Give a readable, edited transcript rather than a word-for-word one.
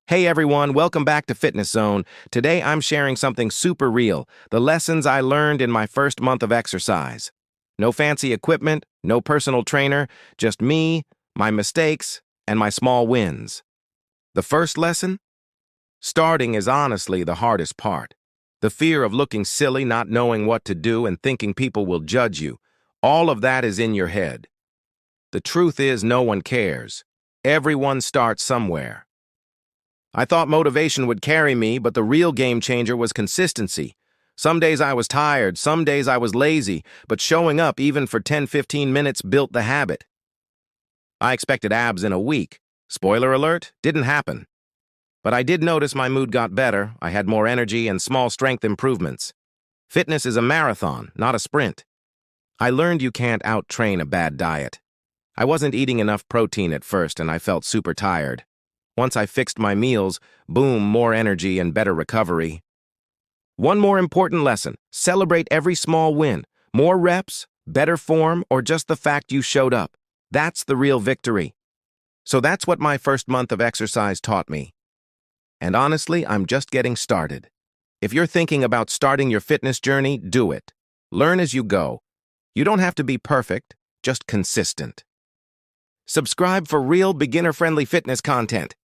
Hey everyone, welcome back to Fitness Zone. Today I'm sharing something super real, the lessons I learned in my first month of exercise. No fancy equipment, no personal trainer, just me, my mistakes, and my small wins. The first lesson? Starting is honestly the hardest part. The fear of looking silly, not knowing what to do, and thinking people will judge you. All of that is in your head. The truth is no one cares. Everyone starts somewhere. I thought motivation would carry me, but the real game changer was consistency. Some days I was tired, some days I was lazy, but showing up even for 10-15 minutes built the habit. I expected abs in a week. Spoiler alert, didn't happen. But I did notice my mood got better, I had more energy and small strength improvements. Fitness is a marathon, not a sprint. I learned you can't out-train a bad diet. I wasn't eating enough protein at first and I felt super tired. Once I fixed my meals, boom, more energy and better recovery. One more important lesson, celebrate every small win. More reps, better form, or just the fact you showed up. That's the real victory. So that's what my first month of exercise taught me. And honestly, I'm just getting started. If you're thinking about starting your fitness journey, do it. Learn as you go. You don't have to be perfect, just consistent. Subscribe for real beginner-friendly fitness content.